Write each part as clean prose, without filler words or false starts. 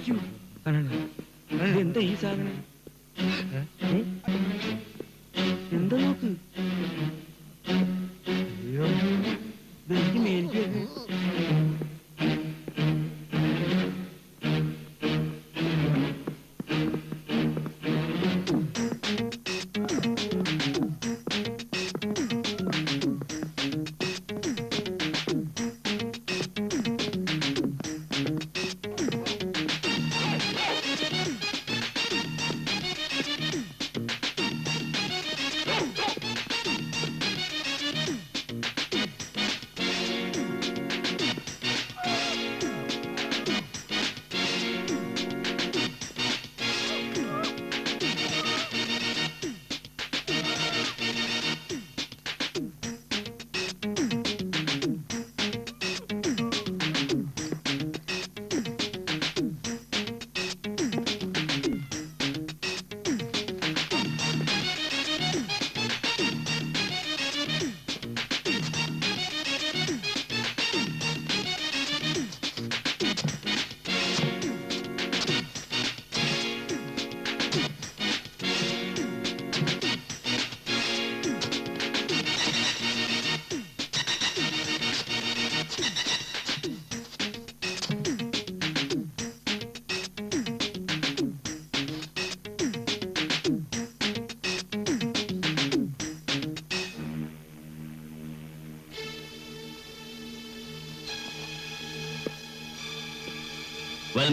അയ്യോ എന്താ ഈ സാധനം? എന്താ നോക്ക്, എനിക്ക് മേടിച്ചു വരുന്നു.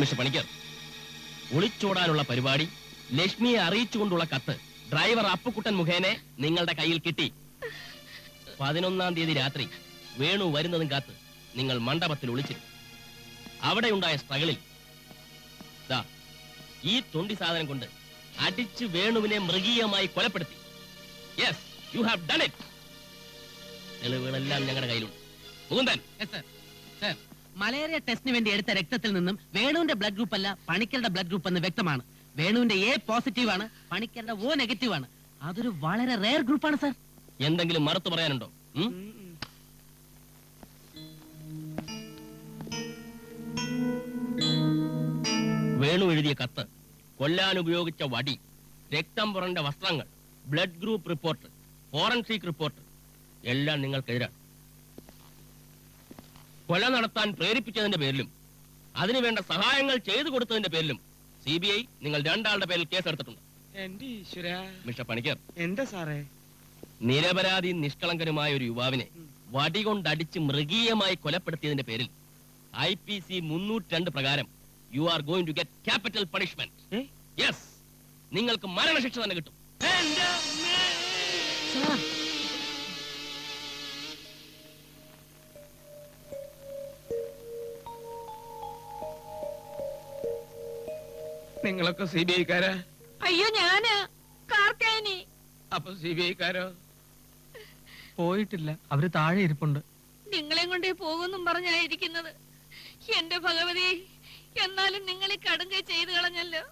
മിസ്റ്റർ പണിക്കർ, ഒളിച്ചോടാനുള്ള പരിപാടി ലക്ഷ്മിയെ അറിയിച്ചുകൊണ്ടുള്ള കത്ത് ഡ്രൈവർ അപ്പുക്കുട്ടൻ മുഖേന നിങ്ങളുടെ കയ്യിൽ കിട്ടി. 11-ാം തീയതി രാത്രി വേണു വരുന്നതും കാത്ത് നിങ്ങൾ മണ്ഡപത്തിൽ ഒളിച്ചിരുന്നു. അവിടെയുണ്ടായ സ്ട്രഗിളിൽ ഈ തൊണ്ടി സാധനം കൊണ്ട് അടിച്ച് വേണുവിനെ മൃഗീയമായി കൊലപ്പെടുത്തി. Yes, you have done it. തെളിവുകളെല്ലാം ഞങ്ങളുടെ കയ്യിലുണ്ട്. മുകുന്ദൻ. മലേറിയ ടെസ്റ്റിന് വേണ്ടി എടുത്ത രക്തത്തിൽ നിന്നും വേണുവിന്റെ ബ്ലഡ് ഗ്രൂപ്പ് അല്ല പണിക്കരുടെ ബ്ലഡ് ഗ്രൂപ്പ് എന്ന് വ്യക്തമാണ്. വേണുവിന്റെ എ പോസിറ്റീവ് ആണ്, പണിക്കരുടെ O നെഗറ്റീവ് ആണ്. അതൊരു വളരെ റെയർ ഗ്രൂപ്പാണ് സാർ. എന്തെങ്കിലും മറുത്തു പറയാനുണ്ടോ? വേണു എഴുതിയ കത്ത്, കൊല്ലാൻ ഉപയോഗിച്ച വടി, രക്തം പുറണ്ട വസ്ത്രങ്ങൾ, blood group report, forensic report എല്ലാം നിങ്ങൾക്കെതിരാണ്. കൊല നടത്താൻ പ്രേരിപ്പിച്ചതിന്റെ പേരിലും അതിനുവേണ്ട സഹായങ്ങൾ ചെയ്തു കൊടുത്തതിന്റെ പേരിലും CBI നിങ്ങൾ രണ്ടാളുടെ പേരിൽ കേസെടുത്തിട്ടുണ്ട്. മിസ്റ്റർ പണിക്കർ, എന്താ സാറേ? നിരപരാധി നിഷ്കളങ്കനുമായ ഒരു യുവാവിനെ വടികൊണ്ടടിച്ച് മൃഗീയമായി കൊലപ്പെടുത്തിയതിന്റെ പേരിൽ IPC 302 പ്രകാരം you are going to get capital punishment. Yes, നിങ്ങൾക്ക് മരണശിക്ഷ തന്നെ കിട്ടും. നിങ്ങളൊക്കെ CBI-ക്കാരാ? അയ്യോ, ഞാന് കാർത്തേനി. അപ്പൊ CBI-ക്കാരോ? പോയിട്ടില്ല, അവര് താഴെ ഇരിപ്പുണ്ട്. നിങ്ങളെ കൊണ്ടേ പോകുന്നും പറഞ്ഞായിരിക്കുന്നത്. എന്റെ ഭഗവതി, എന്നാലും നിങ്ങൾ ഈ കടുങ്കൈ ചെയ്തു കളഞ്ഞല്ലോ.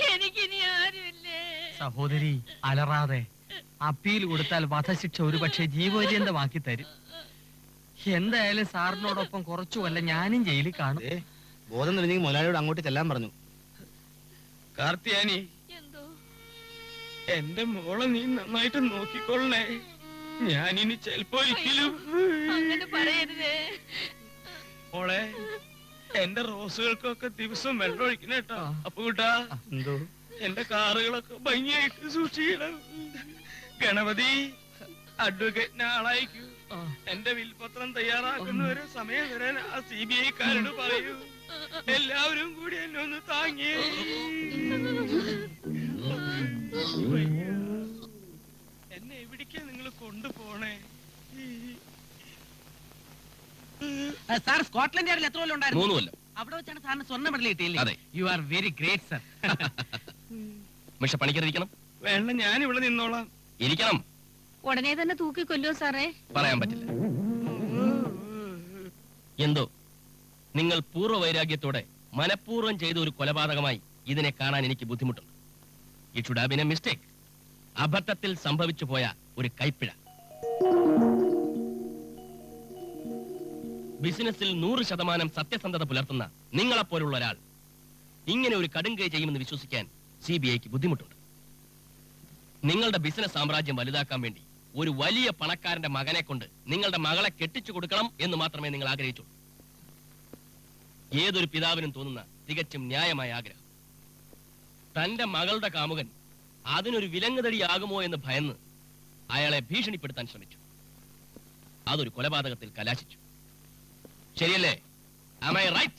എനിക്കിനി ആരുമില്ലേ? സഹോദരി, അലറാതെ. അപ്പീൽ കൊടുത്താൽ വധശിക്ഷ ഒരുപക്ഷെ ജീവപര്യന്തമാക്കി തരും. എന്തായാലും സാറിനോടൊപ്പം കുറച്ചുമല്ല ഞാനും ജയിലിൽ കാണും. ബോധം തെളിഞ്ഞെങ്കിൽ മുതലാളിയോട് അങ്ങോട്ട് ചെല്ലാൻ പറഞ്ഞു. കാർത്തിയാനി, എന്തോ? എന്റെ മോളെ നീ നന്നായിട്ട് നോക്കിക്കൊള്ളണേ. ഞാനിനി ചിലപ്പോ ഒരിക്കലും അങ്ങനെ പറയരുതേ മോളെ. എന്റെ റോസുകൾക്കൊക്കെ ദിവസം വെള്ളം ഒഴിക്കണ കേട്ടോ. അപ്പൊ കൂട്ടാ, എന്തോ എന്റെ കാറുകളൊക്കെ ഭംഗിയായിട്ട് സൂക്ഷിക്കണം. ഗണപതി, അഡ്വക്കേറ്റിനെ ആളായിക്കൂ. എന്റെ വിൽപത്രം തയ്യാറാക്കുന്നവരെ സമയം വരാൻ ആ CBI-ക്കാരോട് പറയൂ. എല്ലാവരും കൂടി എന്നെ ഒന്ന് താങ്ങി. എന്നെ എവിടേക്കാ നിങ്ങൾ കൊണ്ടുപോണേ? സാർ സ്കോട്ട്ലൻഡ് യാർഡിൽ എത്ര കൊല്ലം ഉണ്ടായിരുന്നു? 3 കൊല്ലം. അവിടെ വെച്ചാണ് സാറിന് സ്വർണ്ണ മെഡൽ കിട്ടിയില്ലേ? അതെ. You are very great sir. Mister Panicker ഇരിക്കണം. വേണ്ട, ഞാൻ ഇവിടെ നിന്നോളാം. ഇരിക്കണം. ഉടനെ തന്നെ തൂക്കിക്കൊല്ലോ സാറേ. പറയാൻ പറ്റില്ല. എന്തോ നിങ്ങൾ പൂർവ്വവൈരാഗ്യത്തോടെ മനഃപൂർവ്വം ചെയ്ത ഒരു കൊലപാതകമായി ഇതിനെ കാണാൻ എനിക്ക് ബുദ്ധിമുട്ടുണ്ട്. It should have been A mistake. അബദ്ധത്തിൽ സംഭവിച്ചു പോയ ഒരു കൈപ്പിഴ. ബിസിനസ്സിൽ 100% സത്യസന്ധത പുലർത്തുന്ന നിങ്ങളെപ്പോലുള്ള ഒരാൾ ഇങ്ങനെ ഒരു കടുങ്കൈ ചെയ്യുമെന്ന് വിശ്വസിക്കാൻ CBIക്ക് ബുദ്ധിമുട്ടുണ്ട്. നിങ്ങളുടെ ബിസിനസ് സാമ്രാജ്യം വലുതാക്കാൻ വേണ്ടി ഒരു വലിയ പണക്കാരന്റെ മകനെ കൊണ്ട് നിങ്ങളുടെ മകളെ കെട്ടിച്ചു കൊടുക്കണം എന്ന് മാത്രമേ നിങ്ങൾ ആഗ്രഹിച്ചുള്ളൂ. ഏതൊരു പിതാവിനും തോന്നുന്ന തികച്ചും ന്യായമായ ആഗ്രഹം. തന്റെ മകളുടെ കാമുകൻ അതിനൊരു വിലങ്ങുതടിയാകുമോ എന്ന് ഭയന്ന് അയാളെ ഭീഷണിപ്പെടുത്താൻ ശ്രമിച്ചു. അതൊരു കൊലപാതകത്തിൽ കലാശിച്ചു. ശരിയല്ലേ? Am I right?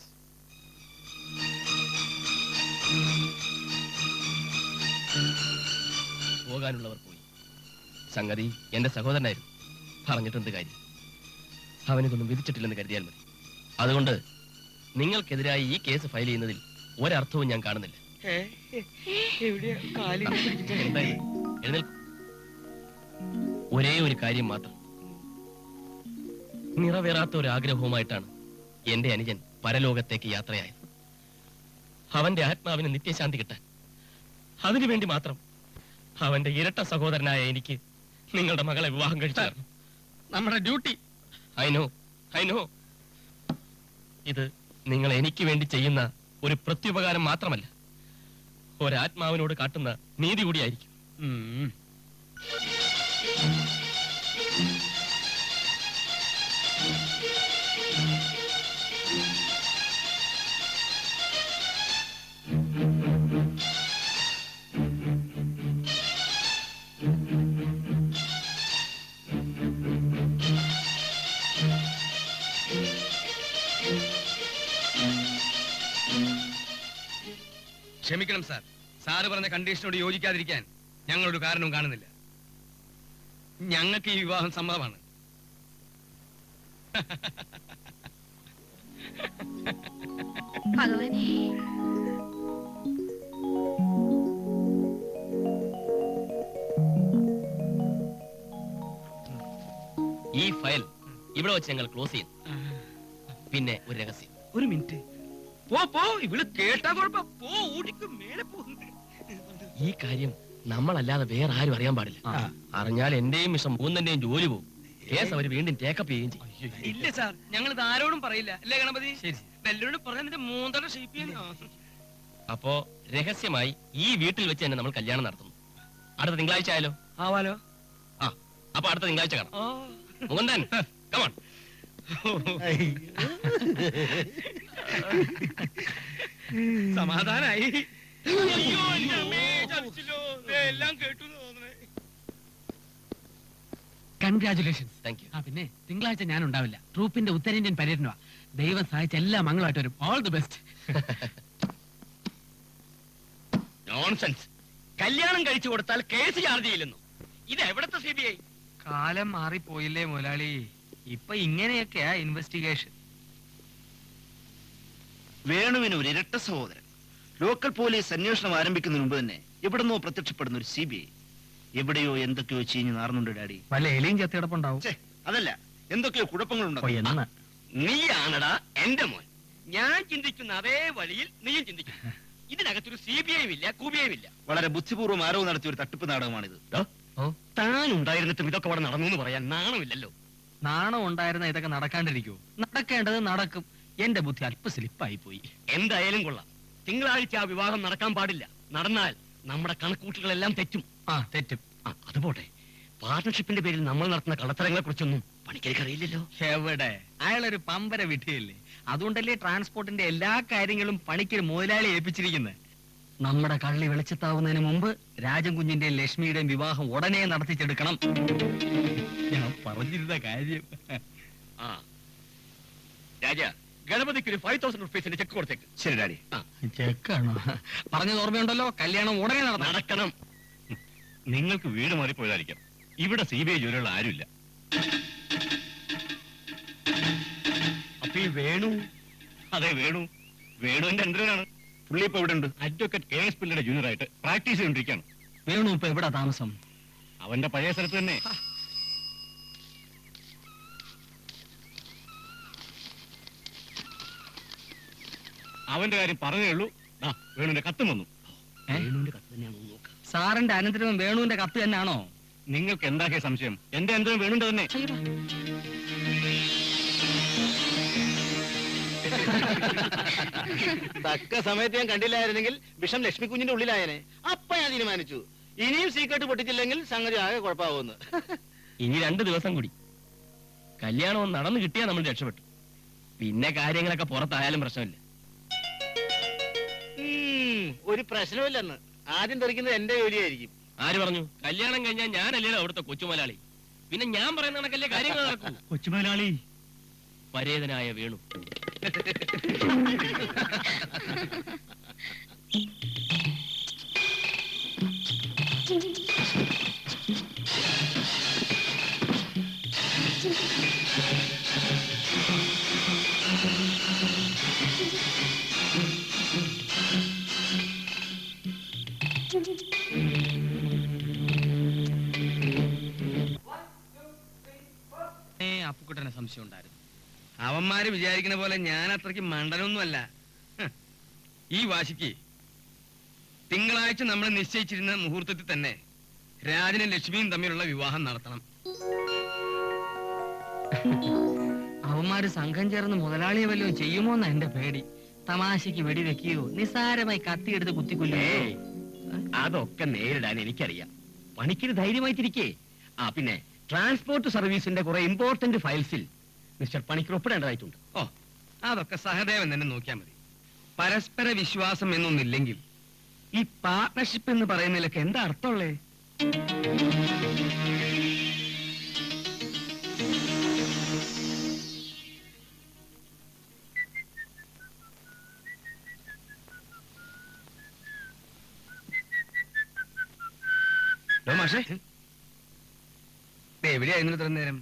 പോകാനുള്ളവർ പോയി. സംഗതി എന്റെ സഹോദരനായിരുന്നു. പറഞ്ഞിട്ടെന്ത് കാര്യം? അവനിതൊന്നും വിധിച്ചിട്ടില്ലെന്ന് കരുതിയാൽ മതി. അതുകൊണ്ട് നിങ്ങൾക്കെതിരായി ഈ കേസ് ഫയൽ ചെയ്യുന്നതിൽ ഒരർത്ഥവും ഞാൻ കാണുന്നില്ല. എന്തായി? എഴുന്നേൽക്കൂ. ഒരേ ഒരു കാര്യം മാത്രം. നിറവേറാത്ത ഒരു ആഗ്രഹവുമായിട്ടാണ് എന്റെ അനുജൻ പരലോകത്തേക്ക് യാത്രയായത്. അവന്റെ ആത്മാവിന് നിത്യശാന്തി കിട്ടാൻ. അതിനുവേണ്ടി മാത്രം അവന്റെ ഇരട്ട സഹോദരനായ എനിക്ക് നിങ്ങളുടെ മകളെ വിവാഹം കഴിച്ചു തരണം. നമ്മുടെ ഡ്യൂട്ടി. I know. ഇത് നിങ്ങൾ എനിക്ക് വേണ്ടി ചെയ്യുന്ന ഒരു പ്രത്യുപകാരം മാത്രമല്ല, ഒരാത്മാവിനോട് കാട്ടുന്ന നീതി കൂടിയായിരിക്കും. ക്ഷമിക്കണം സാർ, സാറ് പറഞ്ഞ കണ്ടീഷനോട് യോജിക്കാതിരിക്കാൻ ഞങ്ങളൊരു കാരണവും കാണുന്നില്ല. ഞങ്ങൾക്ക് ഈ വിവാഹം സമ്മതമാണ്. ഭഗവാനേ, ഈ ഫയൽ ഇവിടെ വെച്ച് ഞങ്ങൾ ക്ലോസ് ചെയ്യും. പിന്നെ ഒരു രഹസ്യം. ഒരു മിനിറ്റ്. പോ ഇവള് കേട്ടാ കുഴപ്പം. പോ, ഊടിക്ക് മേലെ പോകുന്നത്. ഈ കാര്യം നമ്മളല്ലാതെ വേറെ ആരും അറിയാൻ പാടില്ല. അറിഞ്ഞാൽ എന്റെയും മിഷം മൂന്നന്റെയും ജോലി പോകും. കേസ് അവർ വീണ്ടും ടേക്കപ്പ് ചെയ്യുകയും ചെയ്യും. ഇല്ല സാർ, ഞങ്ങൾ ഇത് ആരോടും പറയില്ല. അല്ലേ ഗണപതി? എല്ലാവരോടും പറഞ്ഞ മൂന്നര ഷേപ്പ് ചെയ്യാൻ. അപ്പോ രഹസ്യമായി ഈ വീട്ടിൽ വെച്ച് തന്നെ നമ്മൾ കല്യാണം നടത്തുന്നു. അടുത്ത തിങ്കളാഴ്ച ആയാലോ? ആവാലോ. അപ്പൊ അടുത്ത തിങ്കളാഴ്ച കാണാം. Mukundan, come on. സമാധാനായി. അയ്യോ, എന്റെ അമ്മേ, ചതിച്ചല്ലോ. എല്ലാം കേട്ടു തോന്നണേ. കൺഗ്രാചുലേഷൻസ്. Thank you. പിന്നെ തിങ്കളാഴ്ച ഞാൻ ഉണ്ടാവില്ല. ട്രൂപ്പിന്റെ ഉത്തരേന്ത്യൻ പര്യടനമാ. ദൈവം സഹായിച്ച എല്ലാ മംഗളമായിട്ട് വരും. All the best. നോൺസെൻസ്. കല്യാണം കഴിച്ചു കൊടുത്താൽ കേസ് ചാർജ് ചെയ്യില്ലെന്നു. ഇത് എവിടത്തെ CBI? കാലം മാറിപ്പോയില്ലേ മുതലാളി. ഇപ്പൊ ഇങ്ങനെയൊക്കെയാ ഇൻവെസ്റ്റിഗേഷൻ. വേണുവിന് ഒരു ഇരട്ട സഹോദരൻ. ലോക്കൽ പോലീസ് അന്വേഷണം ആരംഭിക്കുന്നതിന് മുമ്പ് തന്നെ എവിടെന്നോ പ്രത്യക്ഷപ്പെടുന്ന ഒരു CBI. എവിടെയോ എന്തൊക്കെയോ ചീഞ്ഞ് നാർന്നുണ്ട് ഡാഡി. വല്ല എലിയും ചത്തിടപ്പുണ്ടാവും. അതല്ല, എന്തൊക്കെയോ കുഴപ്പങ്ങളുണ്ടോ. നീയാണടാ എന്റെ മോൻ. ഞാൻ ചിന്തിക്കുന്ന അതേ വഴിയിൽ നീയും ചിന്തിക്കുന്നു. ഇതിനകത്തൊരു CBI ഇല്ല, കൂബിയും ഇല്ല. വളരെ ബുദ്ധിപൂർവ്വം ആരോ നടത്തിയ ഒരു തട്ടിപ്പ് നാടകമാണിത്. താൻ ഉണ്ടായിരുന്നിട്ടും ഇതൊക്കെ അവിടെ നടന്നു എന്ന് പറയാൻ നാണമില്ലല്ലോ. നാണം ഉണ്ടായിരുന്ന ഇതൊക്കെ നടക്കാണ്ടിരിക്കുവോ? നടക്കേണ്ടത് നടക്കും. എന്റെ ബുദ്ധി അല്പ സ്ലിപ്പായി പോയി. എന്തായാലും കൊള്ളാം. തിങ്കളാഴ്ച ആ വിവാഹം നടക്കാൻ പാടില്ല. നടന്നാൽ നമ്മുടെ കണക്കൂട്ടുകളെല്ലാം തെറ്റും. തെറ്റും. അതുപോട്ടെ, പാർട്ണർഷിപ്പിന്റെ പേരിൽ നമ്മൾ നടത്തുന്ന കള്ളത്തരങ്ങളെ കുറിച്ചൊന്നും പണിക്കർക്ക് അറിയില്ലല്ലോ. എവിടെ? അയാളൊരു പമ്പര വിട്ടിയല്ലേ. അതുകൊണ്ടല്ലേ ട്രാൻസ്പോർട്ടിന്റെ എല്ലാ കാര്യങ്ങളും പണിക്കർ മുതലാളി ഏൽപ്പിച്ചിരിക്കുന്നത്. നമ്മുടെ കള്ളി വെളിച്ചത്താവുന്നതിന് മുമ്പ് രാജൻ കുഞ്ഞിന്റെയും ലക്ഷ്മിയുടെയും വിവാഹം ഉടനെ നടത്തിച്ചെടുക്കണം. ഞാൻ പറഞ്ഞിരുന്ന കാര്യം. രാജ, ഗണപതിക്ക് ഒരു 5000 റുപ്പീസിന്റെ ചെക്ക് കൊടുത്തേക്ക്. ശരി ഡാഡി. ചെക്കാണോ? പറഞ്ഞത് ഓർമ്മയുണ്ടല്ലോ. കല്യാണം ഉടനെ നടക്കണം. നിങ്ങൾക്ക് വീട് മാറിപ്പോയതായിരിക്കാം. ഇവിടെ CBI ജോലിയുള്ള ആരുമില്ല. അപ്പൊ ഈ വേണു? അതെ, വേണു എന്റെ അന്തരനാണ്. പുള്ളി ഇപ്പൊ ഇവിടെ ഉണ്ട്. അഡ്വക്കേറ്റ് KS പിള്ളയുടെ ജൂനിയറായിട്ട് പ്രാക്ടീസ് ചെയ്തോണ്ടിരിക്കുകയാണ്. വേണു ഇപ്പൊ എവിടാ താമസം? അവന്റെ പഴയ സ്ഥലത്ത് തന്നെ. അവന്റെ കാര്യം പറഞ്ഞേ ഉള്ളൂ. വേണുവിന്റെ കത്തും വന്നു. സാറിന്റെ അനന്തരവും വേണുവിന്റെ കത്ത് തന്നെയാണോ? നിങ്ങൾക്ക് എന്താക്കിയ സംശയം? എന്റെ അനന്തരം വേണുവിന്റെ തന്നെ. തക്ക സമയത്ത് ഞാൻ കണ്ടില്ലായിരുന്നെങ്കിൽ വിഷം ലക്ഷ്മി കുഞ്ഞിന്റെ ഉള്ളിലായനെ. അപ്പ ഞാൻ തീരുമാനിച്ചു, ഇനിയും സീക്രട്ട് പൊട്ടിച്ചില്ലെങ്കിൽ സംഗതി ആകെ കുഴപ്പമാവുമെന്ന്. ഇനി 2 ദിവസം കൂടി കല്യാണം ഒന്ന് നടന്നു കിട്ടിയാൽ നമ്മൾ രക്ഷപ്പെട്ടു. പിന്നെ കാര്യങ്ങളൊക്കെ പുറത്തായാലും പ്രശ്നമില്ല. ഒരു പ്രശ്നമില്ലെന്ന്. ആദ്യം തെറിക്കുന്നത് എന്റെ ജോലിയായിരിക്കും. ആര് പറഞ്ഞു? കല്യാണം കഴിഞ്ഞാൽ ഞാനല്ലല്ലോ അവിടുത്തെ കൊച്ചുമലയാളി. പിന്നെ ഞാൻ പറയുന്ന കണക്കല്ലേ കാര്യങ്ങൾ നടക്കൂ. കൊച്ചുമുതലാളി, പരേതനായ വേണു. അപ്പുക്കുട്ടനെ സംശയം ഉണ്ടായിരുന്നു. അവന്മാര് വിചാരിക്കുന്ന പോലെ ഞാൻ അത്രയ്ക്ക് മണ്ടനൊന്നുമല്ല. ഈ വാശിക്ക് തിങ്കളാഴ്ച നമ്മൾ നിശ്ചയിച്ചിരുന്ന മുഹൂർത്തത്തിൽ തന്നെ രാജനും ലക്ഷ്മിയും തമ്മിലുള്ള വിവാഹം നടത്തണം. അവന്മാര് സംഘം ചേർന്ന് മുതലാളിയെ വല്ലതും ചെയ്യുമോന്നാ എന്റെ പേടി. തമാശക്ക് വെടിവെക്കുകയോ നിസ്സാരമായി കത്തിയെടുത്ത് കുത്തിക്കൊല്ലുകയോ. അതൊക്കെ നേരിടാൻ എനിക്കറിയാം. പണിക്കൊരു ധൈര്യമായിട്ടിരിക്കേ. പിന്നെ ട്രാൻസ്പോർട്ട് സർവീസിന്റെ കുറെ ഇമ്പോർട്ടന്റ് ഫയൽസിൽ മിസ്റ്റർ പണിക്കർ ഒപ്പിടേണ്ടതായിട്ടുണ്ട്. ഓ, അതൊക്കെ സഹദേവൻ തന്നെ നോക്കിയാൽ മതി. പരസ്പര വിശ്വാസം എന്നൊന്നില്ലെങ്കിൽ ഈ പാർട്ട്ണർഷിപ്പ് എന്ന് പറയുന്നതിലൊക്കെ എന്താ അർത്ഥമുള്ളേ? മാഷേ, എവിടെയായിരുന്നു ഇത്ര നേരം?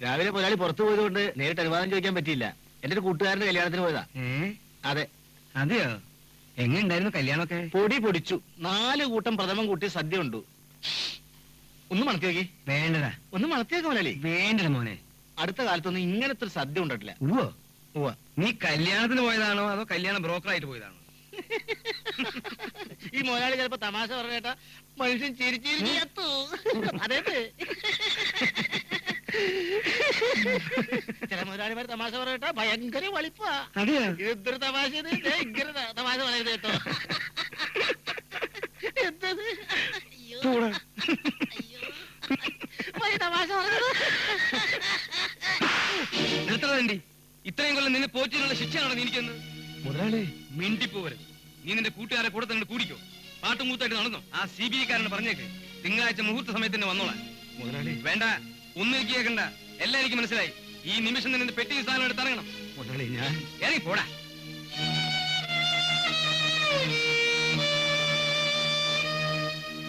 രാവിലെ മുതലാളി പുറത്തു പോയതുകൊണ്ട് നേരിട്ട് അനുവാദം ചോദിക്കാൻ പറ്റിയില്ല. എന്റെ ഒരു കൂട്ടുകാരന്റെ കല്യാണത്തിന് പോയതാ. അതെ. അതെയോ? എങ്ങനെയുണ്ടായിരുന്നു കല്യാണമൊക്കെ? പൊടി പൊടിച്ചു. 4 കൂട്ടം പ്രഥമം കൂട്ടി സദ്യ ഉണ്ടു. ഒന്ന് മണത്തി നോക്കി. വേണ്ടതാ. ഒന്ന് മണത്തി നോക്കാം മുതലാളി. വേണ്ടത് മോനെ. അടുത്ത കാലത്തൊന്നും ഇങ്ങനത്തെ ഒരു സദ്യ ഉണ്ടിട്ടില്ല. ഉവ്വോ. നീ കല്യാണത്തിന് പോയതാണോ അതോ കല്യാണ ബ്രോക്കറായിട്ട് പോയതാണോ? ഈ മുതലാളി ചിലപ്പോ തമാശ പറഞ്ഞേട്ടാ മനുഷ്യൻ ചിരിച്ചിരിക്കത്തു. അതെ, ചില മുതലാളിമാർ തമാശ പറയട്ടാ ഭയങ്കര വളിപ്പാ. ഇതൊരു തമാശ ഇങ്ങനെ തമാശ പറയരുത് കേട്ടോ. എന്തത്? തമാശ പറഞ്ഞത് നിർത്തണി. ഇത്രയും കൊല്ലം നിന്നെ പോറ്റിനുള്ള ശിക്ഷയാണോ നീക്കുന്നത്? മുതലാളി മിണ്ടിപ്പോവരുത്. നീ നിന്റെ കൂട്ടുകാരെ കൂടെ തന്നെ കൂടിക്കോ. പാട്ടും കൂത്തായിട്ട് നടന്നോ. ആ CBI കാരന് പറഞ്ഞേക്ക് തിങ്കളാഴ്ച മുഹൂർത്ത സമയത്ത് തന്നെ വന്നോളാം. മുതലാളി വേണ്ട, ഒന്നും എനിക്ക് കേൾക്കണ്ട. എല്ലാം എനിക്ക് മനസ്സിലായി. ഈ നിമിഷം തന്നെ പെട്ടി സാധനം എടുത്ത് ഇറങ്ങണം. മുതലാളി ഞാൻ ഇറങ്ങി പോടാ.